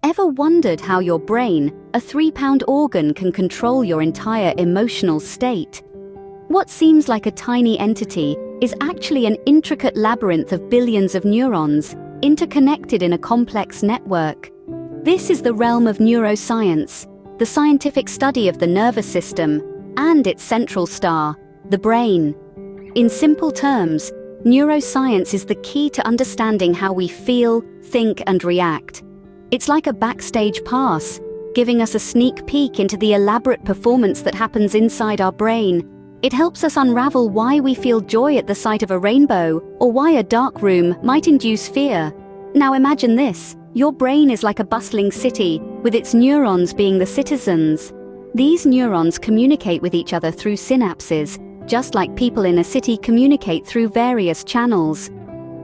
Ever wondered how your brain, a 3-pound organ, can control your entire emotional state? What seems like a tiny entity is actually an intricate labyrinth of billions of neurons, interconnected in a complex network. This is the realm of neuroscience, the scientific study of the nervous system and its central star, the brain. In simple terms, neuroscience is the key to understanding how we feel, think, and react. It's like a backstage pass, giving us a sneak peek into the elaborate performance that happens inside our brain. It helps us unravel why we feel joy at the sight of a rainbow, or why a dark room might induce fear. Now imagine this: your brain is like a bustling city, with its neurons being the citizens. These neurons communicate with each other through synapses, just like people in a city communicate through various channels.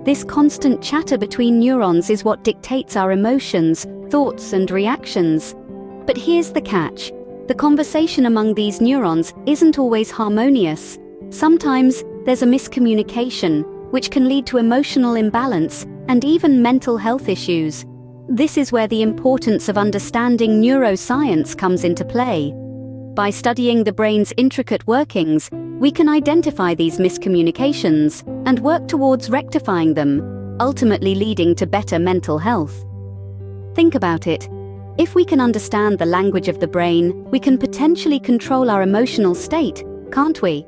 This constant chatter between neurons is what dictates our emotions, thoughts, and reactions. But here's the catch: the conversation among these neurons isn't always harmonious. Sometimes there's a miscommunication, which can lead to emotional imbalance and even mental health issues. This is where the importance of understanding neuroscience comes into play. By studying the brain's intricate workings, we can identify these miscommunications and work towards rectifying them, ultimately leading to better mental health. Think about it. If we can understand the language of the brain, we can potentially control our emotional state, can't we?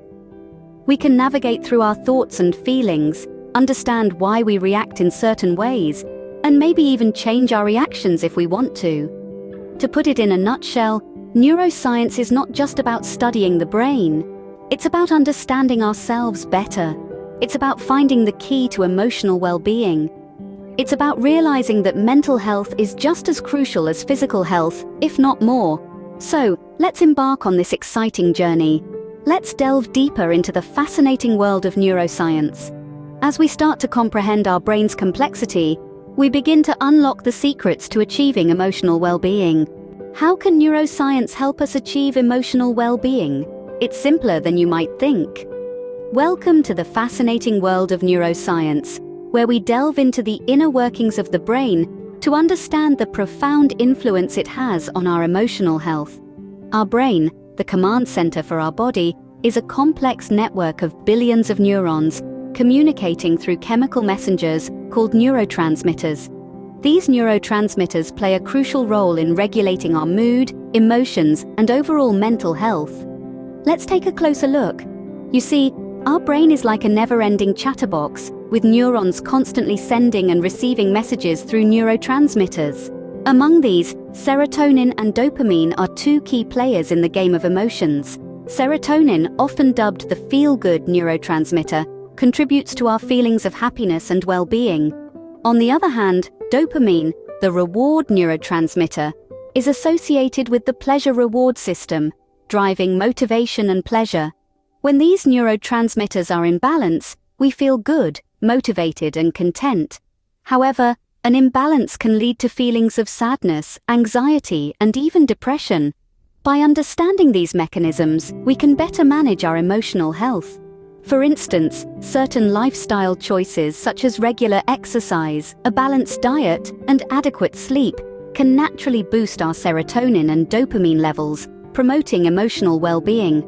We can navigate through our thoughts and feelings, understand why we react in certain ways, and maybe even change our reactions if we want to. To put it in a nutshell, neuroscience is not just about studying the brain. It's about understanding ourselves better. It's about finding the key to emotional well-being. It's about realizing that mental health is just as crucial as physical health, if not more. So, let's embark on this exciting journey. Let's delve deeper into the fascinating world of neuroscience. As we start to comprehend our brain's complexity, we begin to unlock the secrets to achieving emotional well-being. How can neuroscience help us achieve emotional well-being? It's simpler than you might think. Welcome to the fascinating world of neuroscience, where we delve into the inner workings of the brain to understand the profound influence it has on our emotional health. Our brain, the command center for our body, is a complex network of billions of neurons communicating through chemical messengers called neurotransmitters. These neurotransmitters play a crucial role in regulating our mood, emotions, and overall mental health. Let's take a closer look. You see, our brain is like a never-ending chatterbox, with neurons constantly sending and receiving messages through neurotransmitters. Among these, serotonin and dopamine are two key players in the game of emotions. Serotonin, often dubbed the feel-good neurotransmitter, contributes to our feelings of happiness and well-being. On the other hand, dopamine, the reward neurotransmitter, is associated with the pleasure-reward system, driving motivation and pleasure. When these neurotransmitters are in balance, we feel good, motivated, and content. However, an imbalance can lead to feelings of sadness, anxiety, and even depression. By understanding these mechanisms, we can better manage our emotional health. For instance, certain lifestyle choices such as regular exercise, a balanced diet, and adequate sleep can naturally boost our serotonin and dopamine levels, promoting emotional well-being.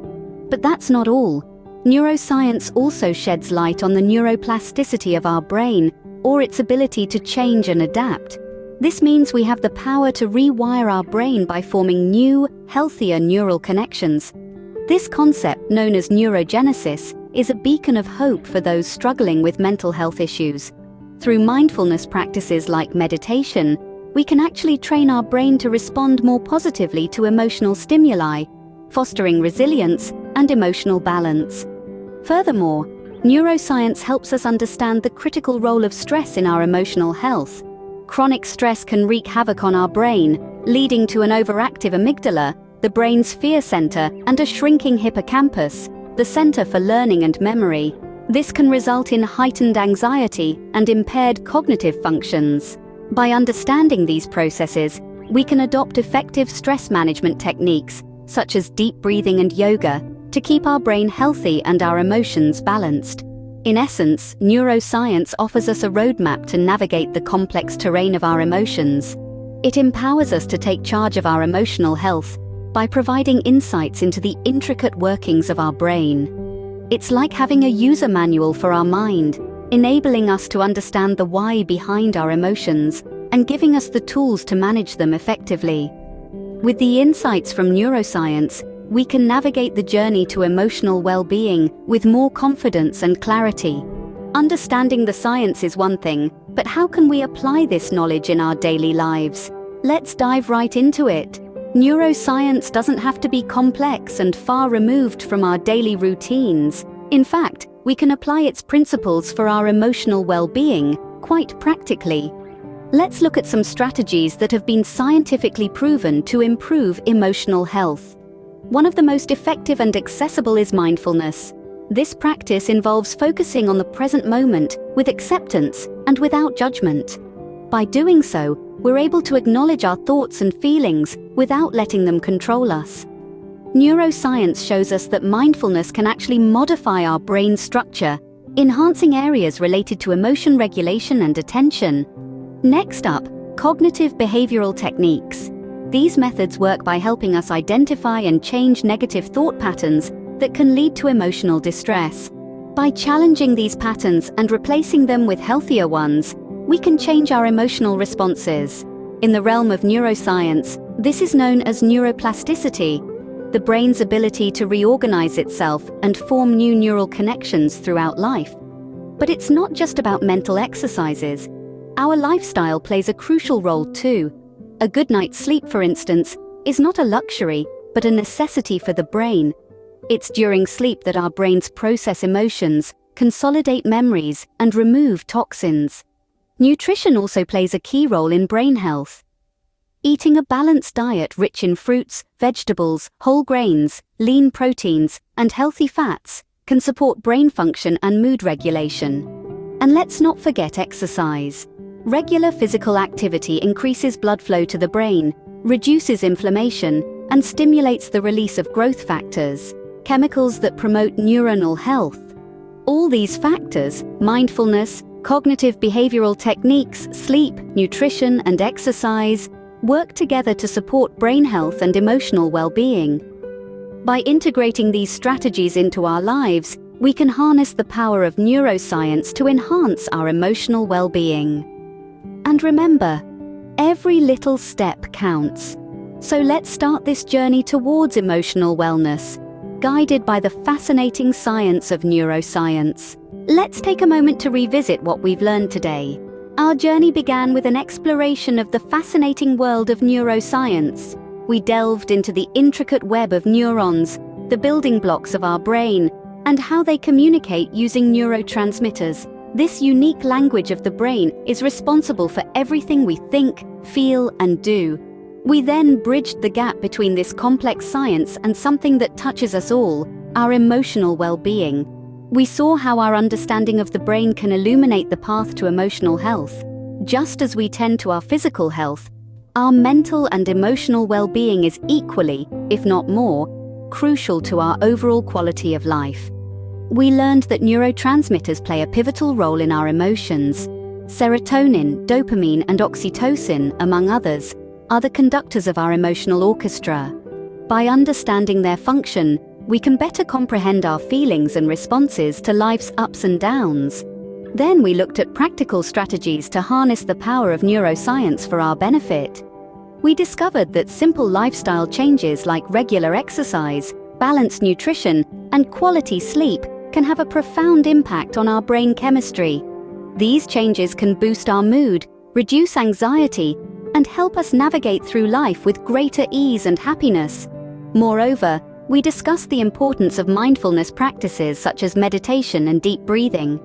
But that's not all. Neuroscience also sheds light on the neuroplasticity of our brain, or its ability to change and adapt. This means we have the power to rewire our brain by forming new, healthier neural connections. This concept, known as neurogenesis, is a beacon of hope for those struggling with mental health issues. Through mindfulness practices like meditation, we can actually train our brain to respond more positively to emotional stimuli, fostering resilience and emotional balance. Furthermore, neuroscience helps us understand the critical role of stress in our emotional health. Chronic stress can wreak havoc on our brain, leading to an overactive amygdala, the brain's fear center, and a shrinking hippocampus, the center for learning and memory. This can result in heightened anxiety and impaired cognitive functions. By understanding these processes, we can adopt effective stress management techniques, such as deep breathing and yoga, to keep our brain healthy and our emotions balanced. In essence, neuroscience offers us a roadmap to navigate the complex terrain of our emotions. It empowers us to take charge of our emotional health by providing insights into the intricate workings of our brain. It's like having a user manual for our mind, enabling us to understand the why behind our emotions and giving us the tools to manage them effectively. With the insights from neuroscience, we can navigate the journey to emotional well-being with more confidence and clarity. Understanding the science is one thing, but how can we apply this knowledge in our daily lives? Let's dive right into it. Neuroscience doesn't have to be complex and far removed from our daily routines. In fact, we can apply its principles for our emotional well-being quite practically. Let's look at some strategies that have been scientifically proven to improve emotional health. One of the most effective and accessible is mindfulness. This practice involves focusing on the present moment with acceptance and without judgment. By doing so, we're able to acknowledge our thoughts and feelings without letting them control us. Neuroscience shows us that mindfulness can actually modify our brain structure, enhancing areas related to emotion regulation and attention. Next up, cognitive behavioral techniques. These methods work by helping us identify and change negative thought patterns that can lead to emotional distress. By challenging these patterns and replacing them with healthier ones, we can change our emotional responses. In the realm of neuroscience, this is known as neuroplasticity, the brain's ability to reorganize itself and form new neural connections throughout life. But it's not just about mental exercises. Our lifestyle plays a crucial role too. A good night's sleep, for instance, is not a luxury, but a necessity for the brain. It's during sleep that our brains process emotions, consolidate memories, and remove toxins. Nutrition also plays a key role in brain health. Eating a balanced diet rich in fruits, vegetables, whole grains, lean proteins, and healthy fats can support brain function and mood regulation. And let's not forget exercise. Regular physical activity increases blood flow to the brain, reduces inflammation, and stimulates the release of growth factors, chemicals that promote neuronal health. All these factors, mindfulness, cognitive behavioral techniques, sleep, nutrition, and exercise, work together to support brain health and emotional well-being. By integrating these strategies into our lives, we can harness the power of neuroscience to enhance our emotional well-being. And remember, every little step counts. So let's start this journey towards emotional wellness, guided by the fascinating science of neuroscience. Let's take a moment to revisit what we've learned today. Our journey began with an exploration of the fascinating world of neuroscience. We delved into the intricate web of neurons, the building blocks of our brain, and how they communicate using neurotransmitters. This unique language of the brain is responsible for everything we think, feel, and do. We then bridged the gap between this complex science and something that touches us all, our emotional well-being. We saw how our understanding of the brain can illuminate the path to emotional health. Just as we tend to our physical health, our mental and emotional well-being is equally, if not more, crucial to our overall quality of life. We learned that neurotransmitters play a pivotal role in our emotions. Serotonin, dopamine, and oxytocin, among others, are the conductors of our emotional orchestra. By understanding their function, we can better comprehend our feelings and responses to life's ups and downs. Then we looked at practical strategies to harness the power of neuroscience for our benefit. We discovered that simple lifestyle changes like regular exercise, balanced nutrition, and quality sleep can have a profound impact on our brain chemistry. These changes can boost our mood, reduce anxiety, and help us navigate through life with greater ease and happiness. Moreover, we discussed the importance of mindfulness practices such as meditation and deep breathing.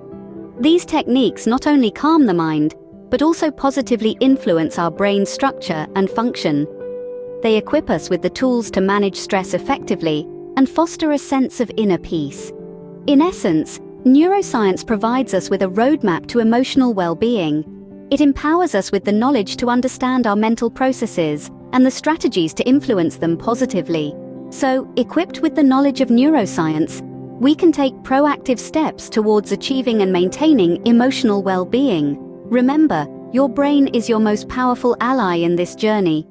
These techniques not only calm the mind, but also positively influence our brain structure and function. They equip us with the tools to manage stress effectively and foster a sense of inner peace. In essence, neuroscience provides us with a roadmap to emotional well-being. It empowers us with the knowledge to understand our mental processes and the strategies to influence them positively. So, equipped with the knowledge of neuroscience, we can take proactive steps towards achieving and maintaining emotional well-being. Remember, Your brain is your most powerful ally in this journey.